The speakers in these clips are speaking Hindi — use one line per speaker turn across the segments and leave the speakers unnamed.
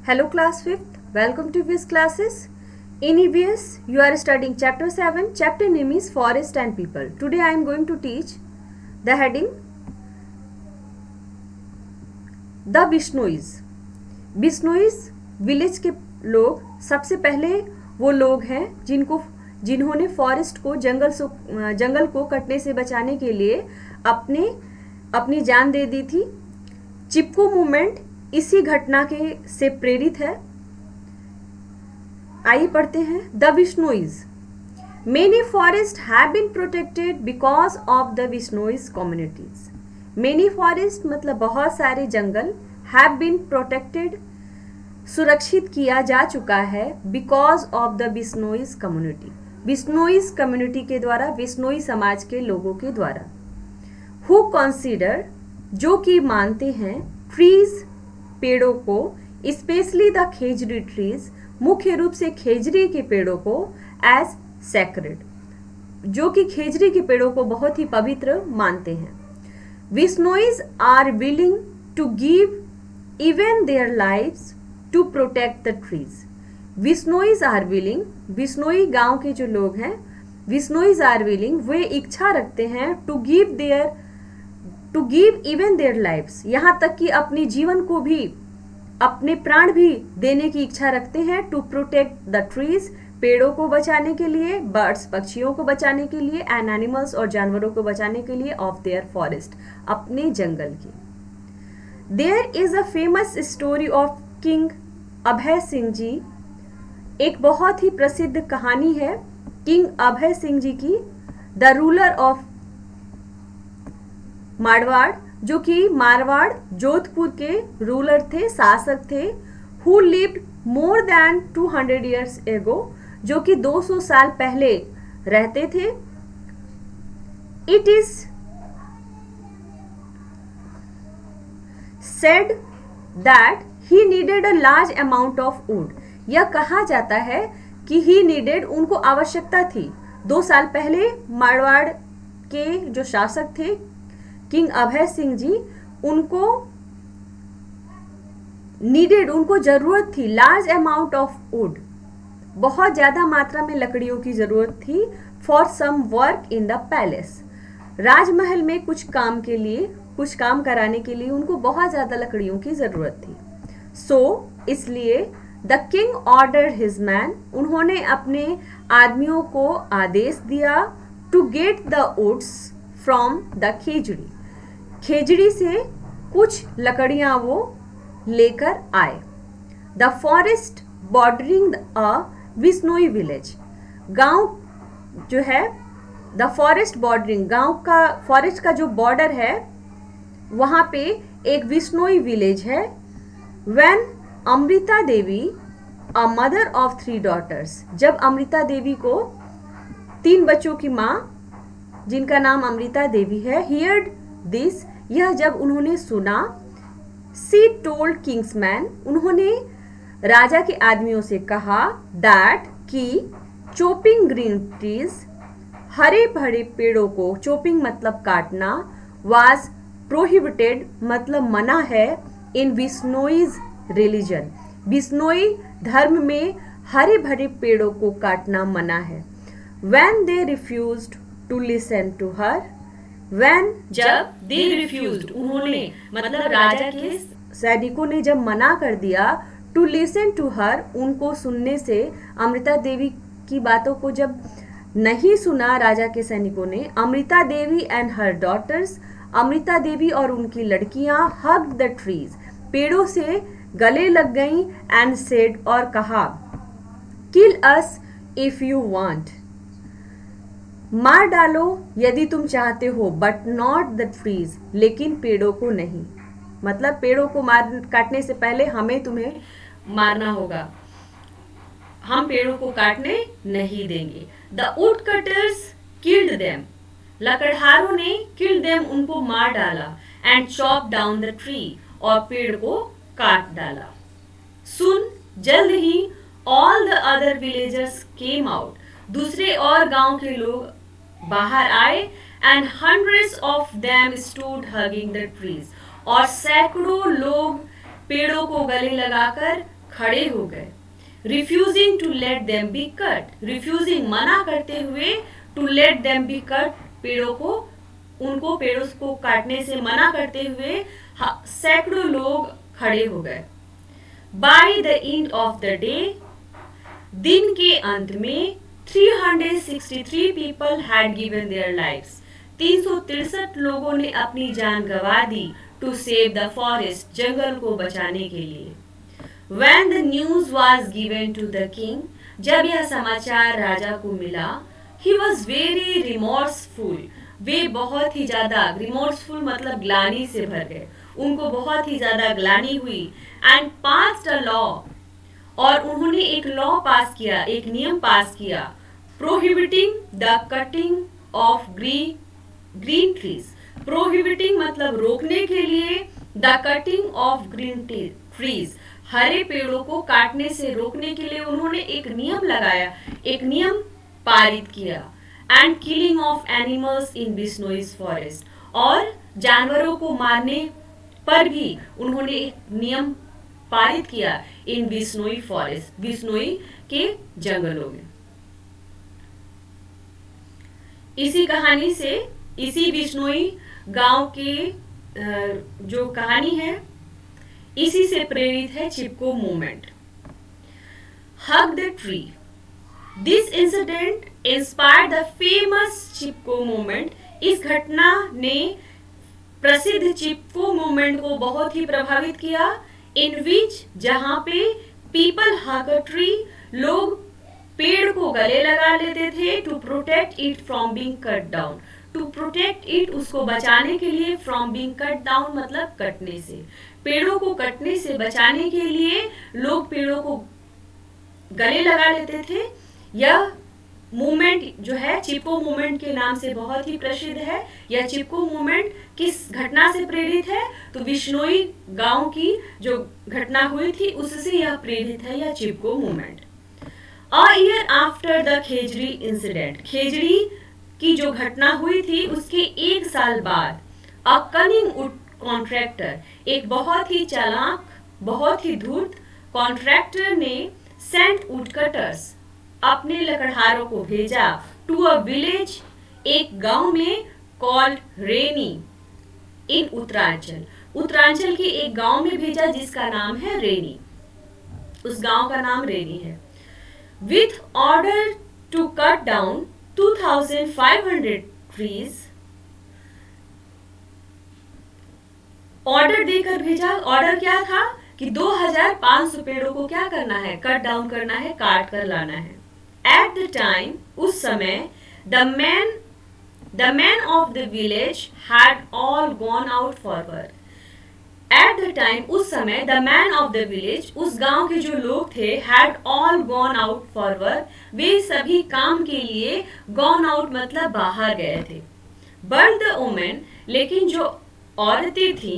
Hello class 5th, welcome to EVS classes. In EVS, you are studying chapter 7, chapter name is Forest and People. Today I am going to teach the heading The Bishnois. Bishnois village के लोग सबसे पहले वो लोग हैं जिन्होंने फॉरेस्ट को जंगल को कटने से बचाने के लिए अपनी जान दे दी थी। चिपको मूवमेंट इसी घटना से प्रेरित है। आइए पढ़ते हैं। The Bishnois. Many forest have been protected because of the Bishnois communities. Many forest मतलब बहुत सारे जंगल हैव बीन प्रोटेक्टेड सुरक्षित किया जा चुका है because of the Bishnois community. Bishnois community के द्वारा, बिश्नोई समाज के लोगों के द्वारा। हु कंसीडर जो कि मानते हैं ट्रीज पेड़ों को, स्पेशली द खेजड़ी ट्रीज मुख्य रूप से खेजड़ी के पेड़ों को, एज सैक्रेड जो कि खेजड़ी के पेड़ों को बहुत ही पवित्र मानते हैं। Bishnois are willing to give even their lives to protect the trees. Bishnois are willing, Bishnoi गांव के जो लोग हैं, बिश्नोइज आर विलिंग वे इच्छा रखते हैं to give even their lives, यहाँ तक कि अपने जीवन को भी, अपने प्राण भी देने की इच्छा रखते हैं। टू प्रोटेक्ट द ट्रीज पेड़ों को बचाने के लिए, बर्ड्स पक्षियों को बचाने के लिए, एंड एनिमल्स और जानवरों को बचाने के लिए, ऑफ देयर फॉरेस्ट अपने जंगल की। There is a famous story of king Abhay Singh ji. एक बहुत ही प्रसिद्ध कहानी है किंग अभय सिंह जी की, द रूलर ऑफ मारवाड़, जो कि मारवाड़ जोधपुर के रूलर थे, शासक थे। Who lived more than 200 years ago, जो कि 200 साल पहले रहते थे। It is said that he needed a large amount of would. यह कहा जाता है कि ही नीडेड, उनको आवश्यकता थी। 2 साल पहले मारवाड़ के जो शासक थे किंग अभय सिंह जी, उनको जरूरत थी लार्ज अमाउंट ऑफ वुड, बहुत ज्यादा मात्रा में लकड़ियों की जरूरत थी। For some work in the palace, राजमहल में कुछ काम कराने के लिए उनको बहुत ज्यादा लकड़ियों की जरूरत थी। सो इसलिए the king order his man, उन्होंने अपने आदमियों को आदेश दिया to get the woods from the khejri, खेजड़ी से कुछ लकड़ियां वो लेकर आए। The forest bordering a Bishnoi village, गांव जो है, द फॉरेस्ट बॉर्डरिंग फॉरेस्ट का जो बॉर्डर है वहां पे एक बिश्नोई विलेज है। When Amrita Devi, a mother of 3 daughters, जब अमृता देवी को 3 बच्चों की माँ, जिनका नाम अमृता देवी है, हियर्ड दिस, यह जब उन्होंने सुना, सी टोल्ड किंग्समैन, उन्होंने राजा के आदमियों से कहा, दैट कि चोपिंग ग्रीन ट्रीज, हरे भरे पेड़ों को, चोपिंग मतलब काटना, वाज प्रोहिबिटेड मतलब मना है, इन बिश्नोइज रिलीजन, बिश्नोई धर्म में हरे भरे पेड़ों को काटना मना है। When they refused to listen to her, जब दे रिफ्यूज्ड, उन्होंने मतलब राजा के सैनिकों ने जब मना कर दिया, टू लिसन टू हर, उनको सुनने से, अमृता देवी की बातों को जब नहीं सुना राजा के सैनिकों ने, Amrita Devi and her daughters, Amrita Devi और उनकी लड़कियां, हग्ड द ट्रीज, पेड़ों से गले लग गईं, एंड सेड, और कहा, किल अस इफ यू वांट, मार डालो यदि तुम चाहते हो, बट नॉट द ट्रीज, लेकिन पेड़ों को नहीं, मतलब पेड़ों को काटने से पहले हमें तुम्हें मारना होगा, हम पेड़ों को काटने नहीं देंगे। The woodcutters killed them, लकड़हारों ने किल्ड देम, उनको मार डाला, and chop down the tree, और पेड़ को काट डाला। सुन जल्द ही all the other villagers came out, दूसरे और गांव के लोग बाहर आए, and hundreds of them stood hugging the trees, और सैकड़ों लोग पेड़ों को गले लगाकर खड़े हो गए। Refusing to let them be cut, refusing मना करते हुए, to let them be cut पेड़ों को, उनको पेड़ों को काटने से मना करते हुए सैकड़ों लोग खड़े हो गए। By the end of the day, दिन के अंत में 363 people had given their lives, 363 लोगों ने अपनी जान गंवा दी टू सेव द फॉरेस्ट, जंगल को बचाने के लिए। When the news was given to the king, जब यह समाचार राजा को मिला, he was very remorseful, वे बहुत ही ज्यादा, remorseful मतलब ग्लानि से भर गए, उनको बहुत ही ज्यादा ग्लानि हुई। and passed a law, और उन्होंने एक लॉ पास किया, एक नियम पास किया, prohibiting the cutting of green trees, prohibiting मतलब रोकने के लिए, the cutting of green trees हरे पेड़ों को काटने से रोकने के लिए उन्होंने एक नियम लगाया, एक नियम पारित किया। And killing of animals in Bishnois forest, और जानवरों को मारने पर भी उन्होंने एक नियम पारित किया इन बिश्नोई फॉरेस्ट, बिश्नोई के जंगलों में। इसी कहानी से, इसी बिश्नोई गांव के जो कहानी है, इसी से प्रेरित है Chipko movement. Hug the tree, this incident inspired the famous Chipko movement, इस घटना ने प्रसिद्ध चिपको मूवमेंट को बहुत ही प्रभावित किया। इन विच, जहां पे पीपल हग अ ट्री, लोग पेड़ को गले लगा लेते थे, to protect it from being cut down, to protect it उसको बचाने के लिए, फ्रॉम बीइंग कट डाउन मतलब कटने से, पेड़ों को कटने से बचाने के लिए लोग पेड़ों को गले लगा लेते थे। यह मूवमेंट जो है चिपको मूवमेंट के नाम से बहुत ही प्रसिद्ध है। यह चिपको मूवमेंट किस घटना से प्रेरित है? तो बिश्नोई गांव की जो घटना हुई थी उससे यह प्रेरित है, यह Chipko movement. A year after the Khejri incident, Khejri की जो घटना हुई थी उसके एक साल बाद, अ कनिंग वुड कॉन्ट्रैक्टर, एक बहुत ही चालाक, बहुत ही धूर्त कॉन्ट्रैक्टर ने सेंट वुड कटर्स, अपने लकड़हारों को भेजा, टू अ विलेज, एक गांव में, कॉल्ड रेनी इन उत्तरांचल, उत्तरांचल के एक गांव में भेजा जिसका नाम है रेनी, उस गांव का नाम रेनी है। With order to cut down 2500 trees, order देकर भेजा। ऑर्डर क्या था कि 2500 पेड़ों को क्या करना है? कट डाउन करना है, काट कर लाना है। एट द टाइम, उस समय, the man of the village had all gone out for work. At the time, उस समय, the man of the village, उस गांव के जो लोग थे, had all gone out for work, वे सभी काम के लिए, गॉन आउट मतलब बाहर गए थे। बट द वुमेन, लेकिन जो औरतें थी,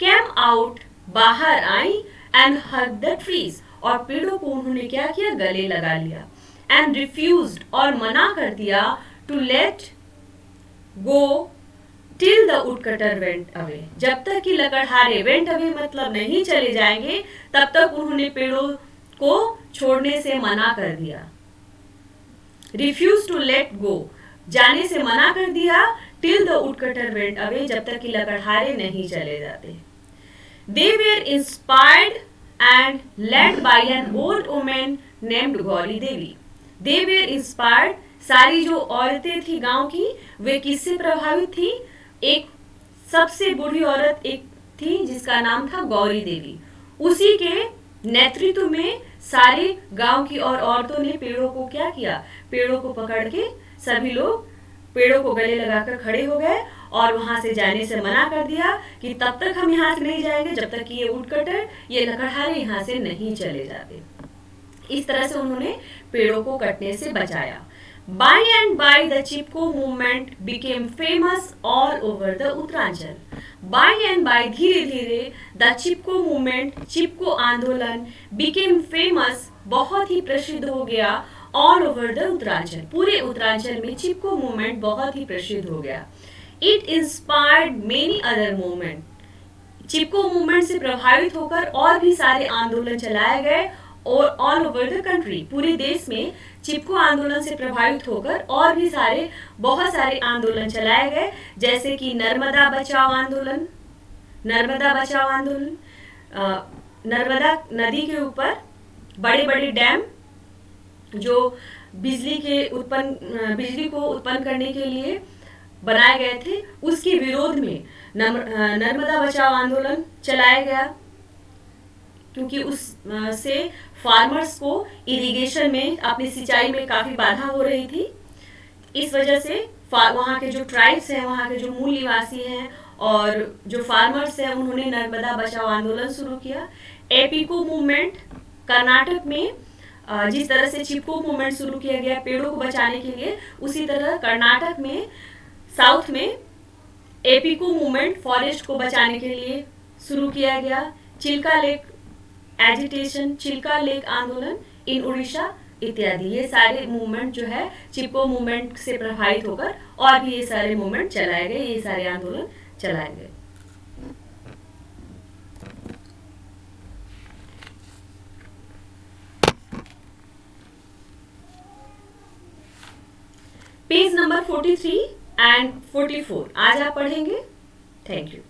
केम आउट, बाहर आई, एंड हग द ट्रीज, और पेड़ों को उन्होंने क्या किया? गले लगा लिया। एंड रिफ्यूज्ड, और मना कर दिया, to let go till the woodcutter went away, जब तक कि लकड़हारे, वेंट अवे मतलब नहीं चले जाएंगे, तब तक उन्होंने पेड़ों को छोड़ने से मना कर दिया। रिफ्यूज टू लेट गो, जाने से मना कर दिया, till the woodcutter went away, जब तक कि लकड़हारे नहीं चले जाते। They were inspired and led by an old women named Gauri Devi. They were inspired, सारी जो औरतें थी गांव की, वे किससे प्रभावित थी? एक सबसे बूढ़ी औरत एक थी जिसका नाम था गौरी देवी, उसी के नेतृत्व में सारे गांव की और औरतों ने पेड़ों को क्या किया? पेड़ों को पकड़ के सभी लोग पेड़ों को गले लगाकर खड़े हो गए और वहां से जाने से मना कर दिया कि तब तक हम यहाँ से नहीं जाएंगे जब तक कि ये वुडकटर, ये लकड़हारे यहाँ से नहीं चले जाते। इस तरह से उन्होंने पेड़ों को कटने से बचाया। By and by the Chipko movement became famous all over the Uttaranchal. By and by, धीरे धीरे, the Chipko movement, चिपको आंदोलन, became famous, बहुत ही प्रसिद्ध हो गया, all over the उत्तरांचल, पूरे उत्तरांचल में चिपको मूवमेंट बहुत ही प्रसिद्ध हो गया। It inspired many other movement, Chipko movement से प्रभावित होकर और भी सारे आंदोलन चलाए गए और ऑल ओवर द कंट्री, पूरे देश में चिपको आंदोलन से प्रभावित होकर और भी बहुत सारे आंदोलन चलाए गए, जैसे कि नर्मदा बचाओ आंदोलन, नर्मदा नदी के ऊपर बड़े बड़े डैम जो बिजली को उत्पन्न करने के लिए बनाए गए थे, उसके विरोध में नर्मदा बचाओ आंदोलन चलाया गया, क्योंकि उससे फार्मर्स को इरिगेशन में, अपनी सिंचाई में काफी बाधा हो रही थी। इस वजह से वहाँ के जो ट्राइब्स हैं, वहाँ के जो मूल निवासी हैं और जो फार्मर्स हैं, उन्होंने नर्मदा बचाओ आंदोलन शुरू किया। एपीको मूवमेंट कर्नाटक में, जिस तरह से चिपको मूवमेंट शुरू किया गया पेड़ों को बचाने के लिए, उसी तरह कर्नाटक में साउथ में एपीको मूवमेंट फॉरेस्ट को बचाने के लिए शुरू किया गया। Chilka lake agitation, Chilka lake आंदोलन इन उड़ीसा इत्यादि, ये सारे मूवमेंट जो है चिपको मूवमेंट से प्रभावित होकर और भी ये सारे मूवमेंट चलाए गए, ये सारे आंदोलन चलाए गए। पेज नंबर 43 एंड 44 आज आप पढ़ेंगे। Thank you.